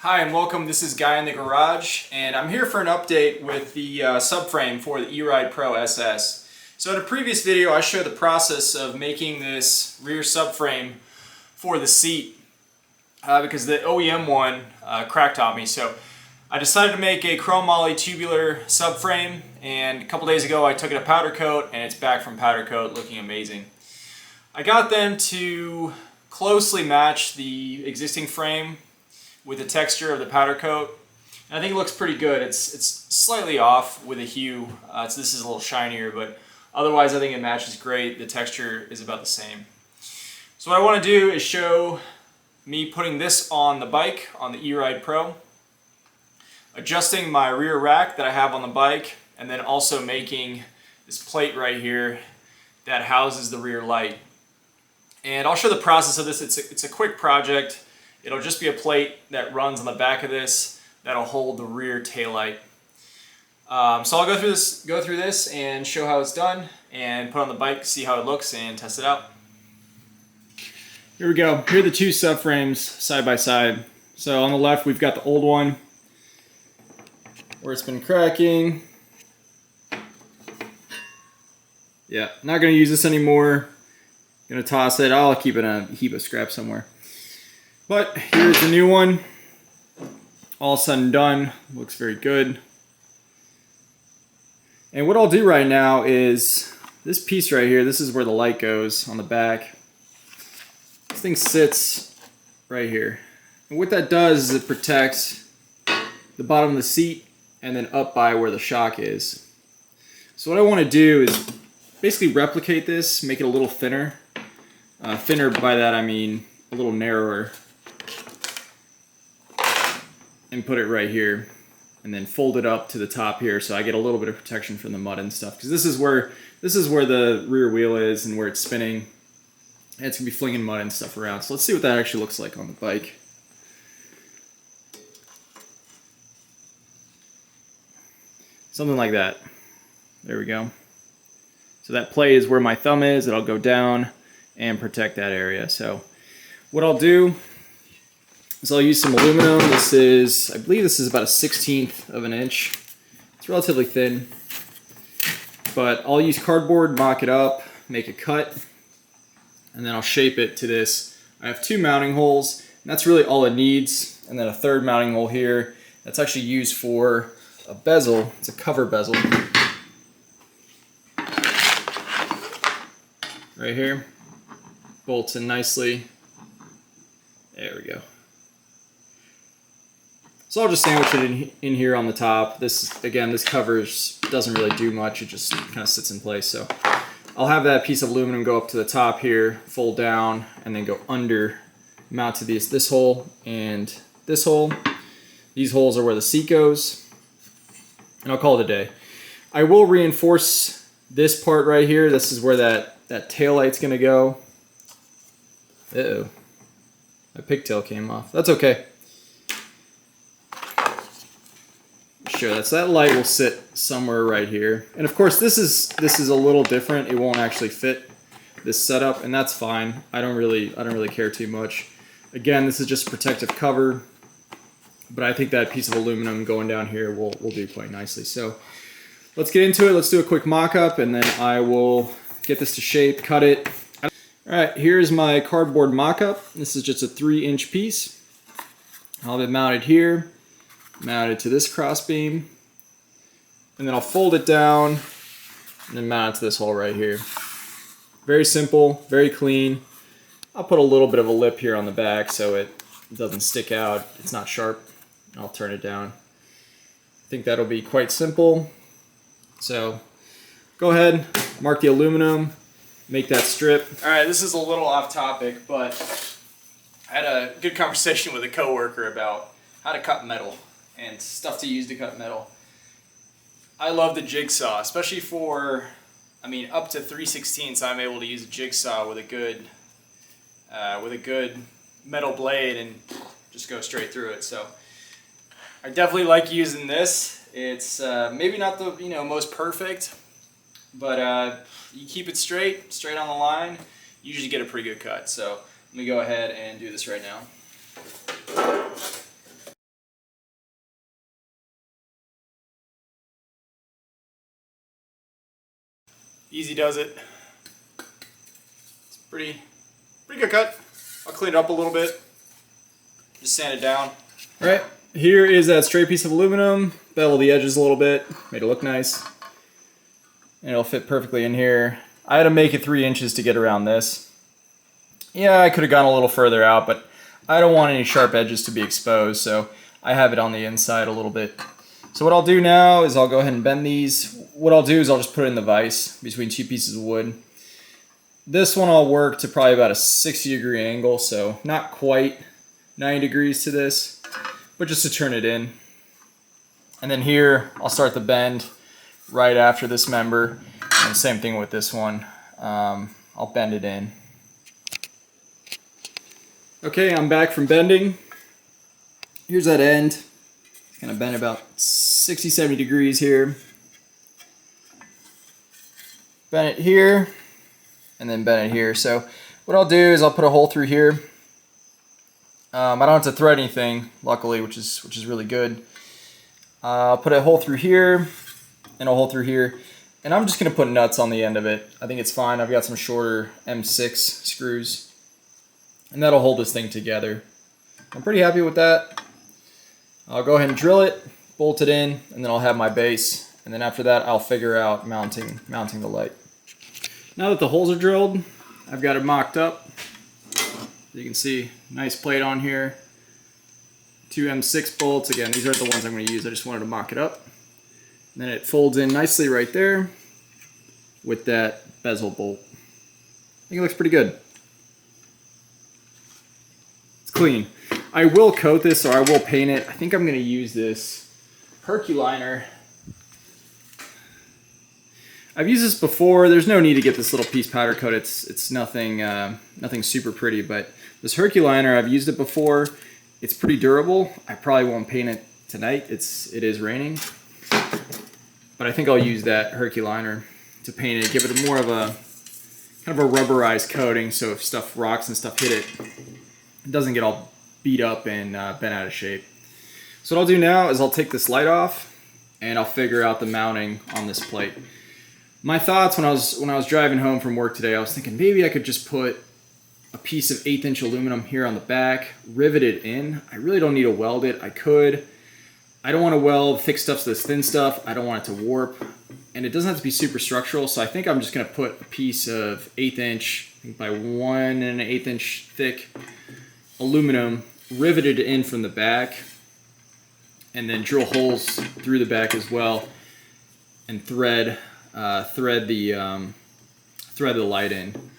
Hi and welcome, this is Guy in the Garage, and I'm here for an update with the subframe for the E-Ride Pro SS. So in a previous video I showed the process of making this rear subframe for the seat because the OEM one cracked on me. So I decided to make a chrome moly tubular subframe, and a couple days ago I took it a powder coat and it's back from powder coat looking amazing. I got them to closely match the existing frame with the texture of the powder coat, and I think it looks pretty good. It's slightly off with a hue, so this is a little shinier, but otherwise I think it matches great. The texture is about the same. So what I want to do is show me putting this on the bike, on the E-Ride Pro, adjusting my rear rack that I have on the bike, and then also making this plate right here that houses the rear light. And I'll show the process of this. It's a quick project. It'll just be a plate that runs on the back of this that'll hold the rear taillight. So I'll go through this and show how it's done and put it on the bike, see how it looks, and test it out. Here we go. Here are the two subframes side by side. So on the left we've got the old one where it's been cracking. Yeah, not going to use this anymore. Going to toss it. I'll keep it in a heap of scrap somewhere. But here's the new one, all said and done, looks very good. And what I'll do right now is, this piece right here, this is where the light goes on the back. This thing sits right here. And what that does is it protects the bottom of the seat and then up by where the shock is. So what I want to do is basically replicate this, make it a little thinner. Thinner by that I mean a little narrower. And put it right here, and then fold it up to the top here so I get a little bit of protection from the mud and stuff, because this is where the rear wheel is and where it's spinning, and it's gonna be flinging mud and stuff around. So let's see what that actually looks like on the bike. Something like that. There we go. So that plate is where my thumb is. It'll go down and protect that area. So what I'll do is I'll use some aluminum. This is, I believe this is about a 1/16 of an inch. It's relatively thin, but I'll use cardboard, mock it up, make a cut, and then I'll shape it to this. I have two mounting holes, and that's really all it needs, and then a third mounting hole here. That's actually used for a bezel. It's a cover bezel. Right here. Bolts in nicely. There we go. So I'll just sandwich it in here on the top. This, again, this covers doesn't really do much. It just kind of sits in place. So I'll have that piece of aluminum go up to the top here, fold down, and then go under, mount to this hole and this hole. These holes are where the seat goes, and I'll call it a day. I will reinforce this part right here. This is where that tail light's gonna go. Uh-oh, my pigtail came off. That's okay. Sure, so that light will sit somewhere right here, and of course this is a little different. It won't actually fit this setup, and that's fine. I don't really care too much. Again, this is just a protective cover, but I think that piece of aluminum going down here will do quite nicely. So let's get into it. Let's do a quick mock-up, and then I will get this to shape, cut it. All right, here's my cardboard mock-up. This is just a 3-inch piece. I'll have it mounted here, mounted to this cross beam, and then I'll fold it down and then mount it to this hole right here. Very simple, very clean. I'll put a little bit of a lip here on the back so it doesn't stick out. It's not sharp. I'll turn it down. I think that'll be quite simple. So go ahead, mark the aluminum, make that strip. All right, this is a little off topic, but I had a good conversation with a coworker about how to cut metal and stuff to use to cut metal. I love the jigsaw, especially for, I mean, up to 3/16 I'm able to use a jigsaw with a good metal blade and just go straight through it. So I definitely like using this. It's maybe not the most perfect, but you keep it straight on the line, you usually get a pretty good cut. So let me go ahead and do this right now. Easy does it. It's pretty good cut. I'll clean it up a little bit. Just sand it down. All right, here is that straight piece of aluminum. Bevel the edges a little bit, made it look nice. And it'll fit perfectly in here. I had to make it 3 inches to get around this. Yeah, I could have gone a little further out, but I don't want any sharp edges to be exposed, so I have it on the inside a little bit. So what I'll do now is I'll go ahead and bend these. What I'll do is I'll just put it in the vise between 2 pieces of wood. This one I'll work to probably about a 60-degree angle, so not quite 90 degrees to this, but just to turn it in. And then here, I'll start the bend right after this member. And same thing with this one. I'll bend it in. Okay, I'm back from bending. Here's that end. Gonna bend about 60, 70 degrees here. Bend it here, and then bend it here. So what I'll do is I'll put a hole through here. I don't have to thread anything, luckily, which is really good. I'll put a hole through here, and a hole through here. And I'm just gonna put nuts on the end of it. I think it's fine. I've got some shorter M6 screws, and that'll hold this thing together. I'm pretty happy with that. I'll go ahead and drill it, bolt it in, and then I'll have my base. And then after that, I'll figure out mounting the light. Now that the holes are drilled, I've got it mocked up. You can see, nice plate on here. 2 M6 bolts. Again, these aren't the ones I'm going to use. I just wanted to mock it up. And then it folds in nicely right there with that bezel bolt. I think it looks pretty good. It's clean. I will coat this, or I will paint it. I think I'm going to use this Herculiner. I've used this before. There's no need to get this little piece powder coat. It's nothing nothing super pretty, but this Herculiner, I've used it before. It's pretty durable. I probably won't paint it tonight. It is raining, but I think I'll use that Herculiner to paint it. Give it more of a kind of a rubberized coating, so if stuff rocks and stuff hit it, it doesn't get all beat up and bent out of shape. So what I'll do now is I'll take this light off and I'll figure out the mounting on this plate. My thoughts when I was driving home from work today, I was thinking maybe I could just put a piece of 1/8 inch aluminum here on the back, rivet it in. I really don't need to weld it. I could. I don't want to weld thick stuff to this thin stuff. I don't want it to warp. And it doesn't have to be super structural, so I think I'm just going to put a piece of 1/8 inch, I think by 1 1/8 inch thick aluminum riveted in from the back, and then drill holes through the back as well, and thread the light in.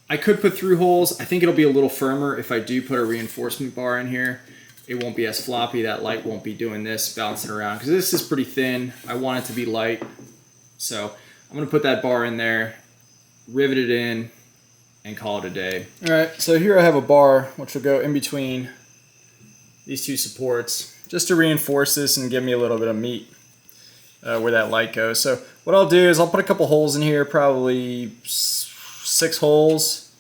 I could put through holes. I think it'll be a little firmer if I do put a reinforcement bar in here. It won't be as floppy. That light won't be doing this, bouncing around, because this is pretty thin. I want it to be light, so I'm gonna put that bar in there, rivet it in, and call it a day. All right, so here I have a bar which will go in between these 2 supports just to reinforce this and give me a little bit of meat where that light goes. So what I'll do is I'll put a couple holes in here, probably 6 holes,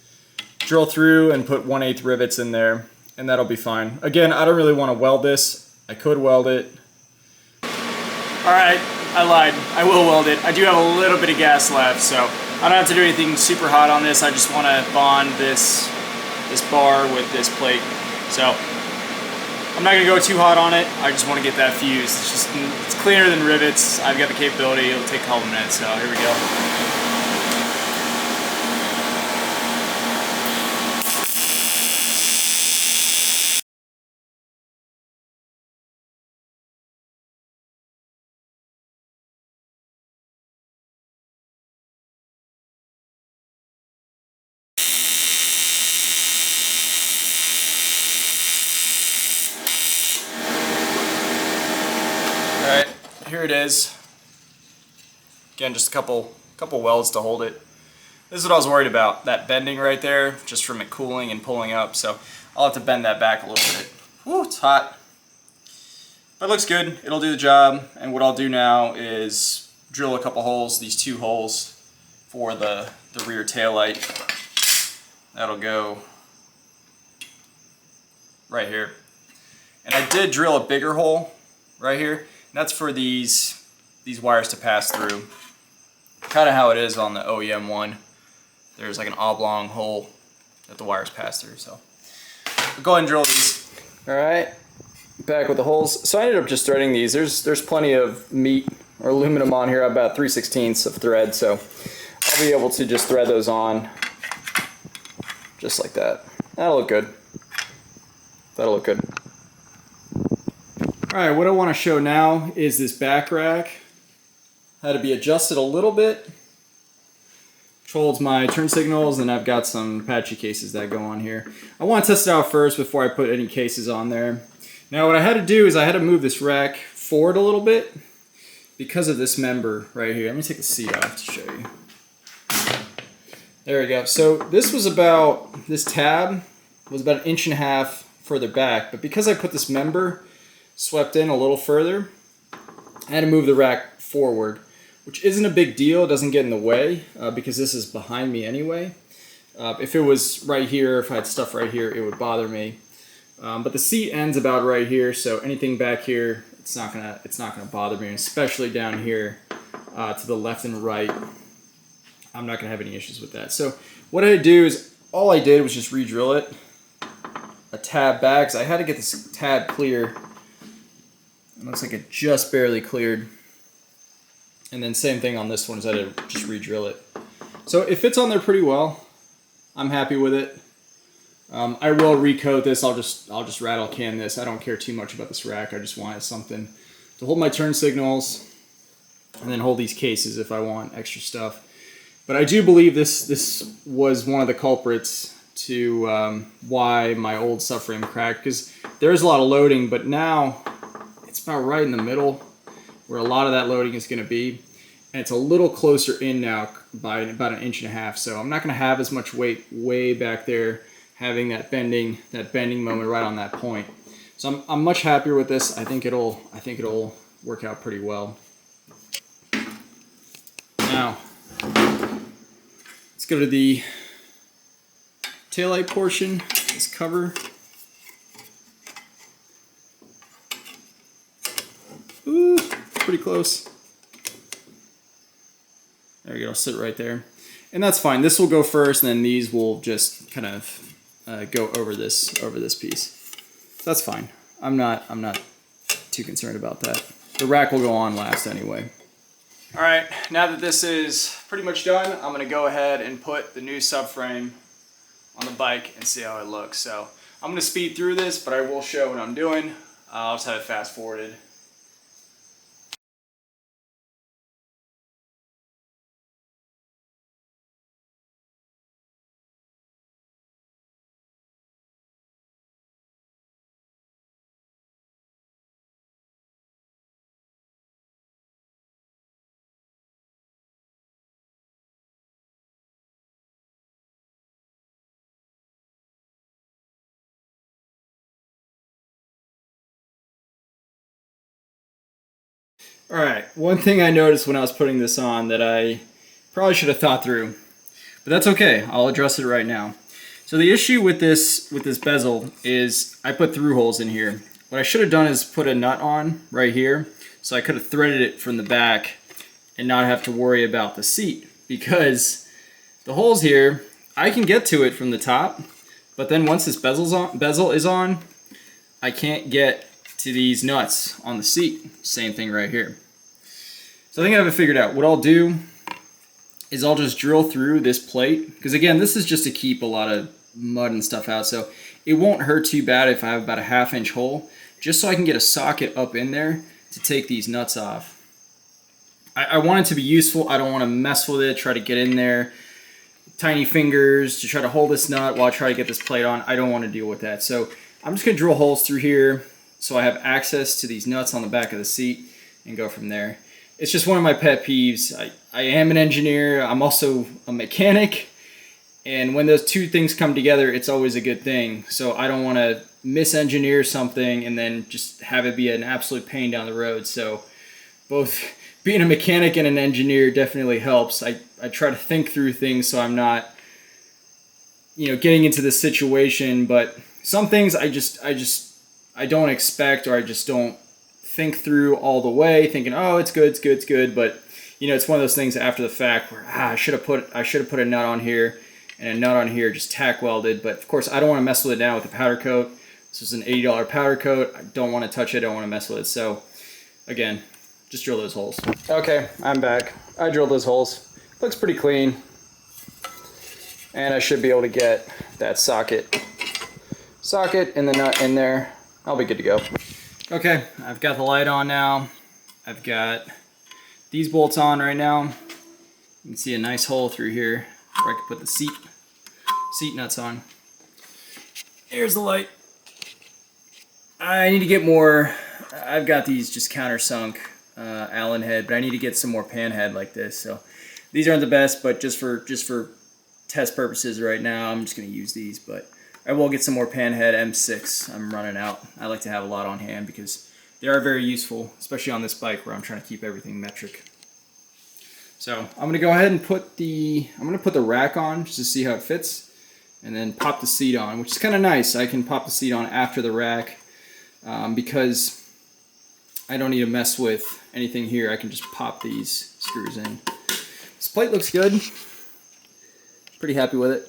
drill through and put 1/8 rivets in there, and that'll be fine. Again, I don't really want to weld this. I could weld it. All right, I lied. I will weld it. I do have a little bit of gas left, so I don't have to do anything super hot on this. I just want to bond this bar with this plate. So I'm not going to go too hot on it. I just want to get that fused. It's cleaner than rivets. I've got the capability. It'll take a couple minutes, so here we go. Alright, here it is. Again, just a couple welds to hold it. This is what I was worried about, that bending right there, just from it cooling and pulling up, so I'll have to bend that back a little bit. Woo, it's hot. But it looks good, it'll do the job, and what I'll do now is drill a couple holes, these 2 holes for the rear tail light. That'll go right here. And I did drill a bigger hole right here. And that's for these wires to pass through. kind of how it is on the OEM one. There's like an oblong hole that the wires pass through. So we'll go ahead and drill these. All right, back with the holes. So I ended up just threading these. There's plenty of meat or aluminum on here, about 3/16 of thread. So I'll be able to just thread those on just like that. That'll look good. That'll look good. All right, what I want to show now is this back rack. Had to be adjusted a little bit, which holds my turn signals, and I've got some Apache cases that go on here. I want to test it out first before I put any cases on there. Now what I had to do is I had to move this rack forward a little bit because of this member right here. Let me take the seat off to show you. There we go. So this tab was about 1.5 inches further back, but because I put this member swept in a little further, I had to move the rack forward, which isn't a big deal. It doesn't get in the way because this is behind me anyway. If it was right here, if I had stuff right here, it would bother me. But the seat ends about right here, so anything back here, it's not gonna bother me, and especially down here to the left and right, I'm not gonna have any issues with that. So what I do is all I did was just re-drill it a tab back, because I had to get this tab clear. It looks like it just barely cleared. And then same thing on this one, is I had to just re-drill it. So it fits on there pretty well. I'm happy with it. I will recoat this. I'll just rattle can this. I don't care too much about this rack. I just wanted something to hold my turn signals and then hold these cases if I want extra stuff. But I do believe this was one of the culprits to why my old subframe cracked, because there's a lot of loading, but now it's about right in the middle where a lot of that loading is going to be, and it's a little closer in now by about 1.5 inches. So I'm not going to have as much weight way back there, having that bending moment right on that point. So I'm much happier with this. I think it'll work out pretty well. Now let's go to the taillight portion. This cover. Ooh, pretty close. There we go, sit right there. And that's fine. This will go first, and then these will just kind of go over this piece. So that's fine. I'm not too concerned about that. The rack will go on last anyway. All right, now that this is pretty much done, I'm gonna go ahead and put the new subframe on the bike and see how it looks. So I'm gonna speed through this, but I will show what I'm doing. I'll just have it fast forwarded. All right, one thing I noticed when I was putting this on that I probably should have thought through, but that's okay. I'll address it right now. So the issue with this bezel is I put through holes in here. What I should have done is put a nut on right here, so I could have threaded it from the back and not have to worry about the seat, because the holes here, I can get to it from the top, but then once this bezel is on, I can't get to these nuts on the seat. Same thing right here. So I think I have it figured out. What I'll do is I'll just drill through this plate, because again, this is just to keep a lot of mud and stuff out, so it won't hurt too bad if I have about a 1/2 inch hole, just so I can get a socket up in there to take these nuts off. I want it to be useful. I don't want to mess with it, try to get in there, tiny fingers to try to hold this nut while I try to get this plate on. I don't want to deal with that. So I'm just going to drill holes through here so I have access to these nuts on the back of the seat and go from there. It's just one of my pet peeves. I am an engineer. I'm also a mechanic. And when those two things come together, it's always a good thing. So I don't want to misengineer something and then just have it be an absolute pain down the road. So both being a mechanic and an engineer definitely helps. I try to think through things so I'm not, getting into this situation. But some things I don't expect, or I just don't think through all the way, thinking, oh, it's good. But you know, it's one of those things after the fact where I should have put a nut on here and a nut on here, just tack welded. But of course, I don't want to mess with it now with the powder coat. This is an $80 powder coat. I don't want to touch it. I don't want to mess with it. So again, just drill those holes. Okay, I'm back. I drilled those holes. Looks pretty clean. And I should be able to get that socket and the nut in there. I'll be good to go. Okay, I've got the light on now. I've got these bolts on right now. You can see a nice hole through here where I can put the seat nuts on. Here's the light. I need to get more. I've got these just countersunk Allen head, but I need to get some more pan head like this. So these aren't the best, but just for test purposes right now, I'm just going to use these. But I will get some more pan head M6. I'm running out. I like to have a lot on hand because they are very useful, especially on this bike where I'm trying to keep everything metric. So I'm going to go ahead and put the rack on just to see how it fits, and then pop the seat on, which is kind of nice. I can pop the seat on after the rack because I don't need to mess with anything here. I can just pop these screws in. This plate looks good. Pretty happy with it.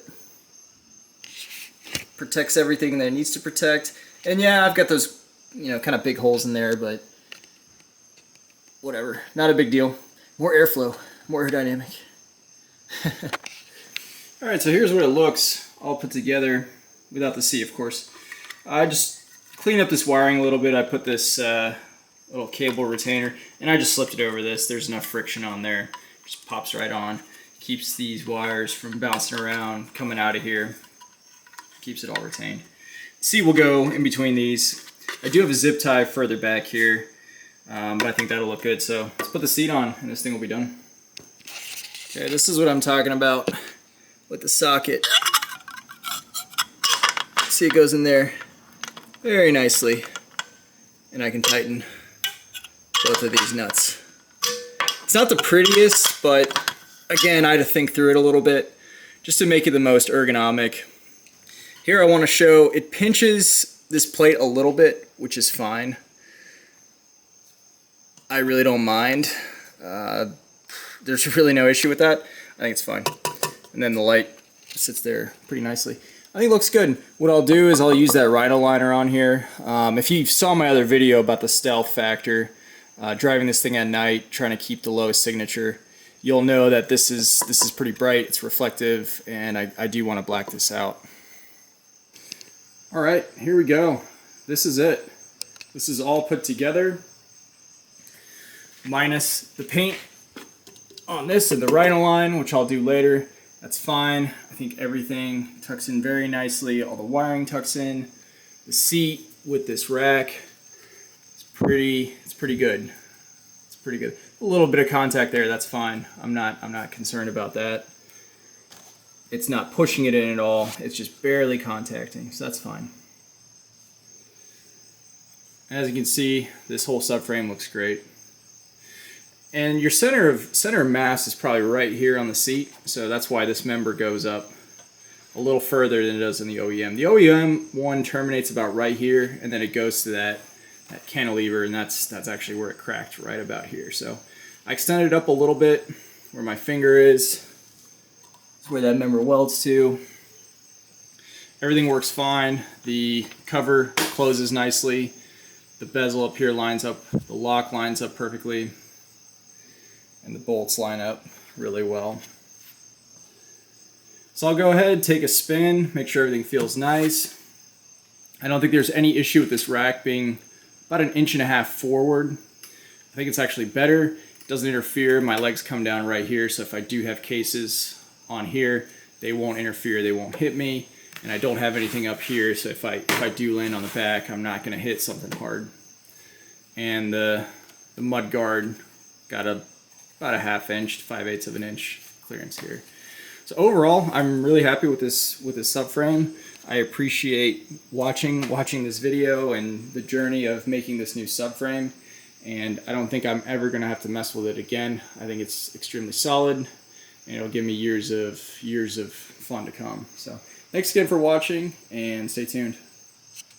Protects everything that it needs to protect. And yeah, I've got those, you know, kind of big holes in there, but whatever. Not a big deal. More airflow, more aerodynamic. Alright, so here's what it looks all put together without the seat, of course. I just cleaned up this wiring a little bit. I put this little cable retainer, and I just slipped it over this. There's enough friction on there. Just pops right on. Keeps these wires from bouncing around, coming out of here. Keeps it all retained. The seat will go in between these. I do have a zip tie further back here, but I think that'll look good. So let's put the seat on, and this thing will be done. Okay, this is what I'm talking about with the socket. See, it goes in there very nicely, and I can tighten both of these nuts. It's not the prettiest, but again, I had to think through it a little bit just to make it the most ergonomic. Here I want to show it pinches this plate a little bit, which is fine. I really don't mind. There's really no issue with that. I think it's fine. And then the light sits there pretty nicely. I think it looks good. What I'll do is I'll use that rhino liner on here. If you saw my other video about the stealth factor, driving this thing at night, trying to keep the lowest signature, you'll know that this is pretty bright, it's reflective, and I do want to black this out. Alright, here we go. This is it. This is all put together, minus the paint on this and the rhino line, which I'll do later. That's fine. I think everything tucks in very nicely. All the wiring tucks in. The seat with this rack, it's pretty good. It's pretty good. A little bit of contact there, that's fine. I'm not concerned about that. It's not pushing it in at all. It's just barely contacting, so that's fine. As you can see, this whole subframe looks great. And your center of mass is probably right here on the seat, so that's why this member goes up a little further than it does in the OEM. The OEM one terminates about right here, and then it goes to that cantilever, and that's actually where it cracked, right about here. So I extended it up a little bit where my finger is. That's where that member welds to. Everything works fine. The cover closes nicely. The bezel up here lines up. The lock lines up perfectly. And the bolts line up really well. So I'll go ahead, take a spin, make sure everything feels nice. I don't think there's any issue with this rack being about 1.5 inches forward. I think it's actually better. It doesn't interfere. My legs come down right here, so if I do have cases on here, they won't interfere, they won't hit me. And I don't have anything up here, so if I do land on the back, I'm not going to hit something hard. And the mud guard got about 1/2 inch to 5/8 of an inch clearance here. So overall, I'm really happy with this subframe. I appreciate watching this video and the journey of making this new subframe, and I don't think I'm ever going to have to mess with it again. I think it's extremely solid, and it'll give me years of fun to come. So thanks again for watching, and stay tuned.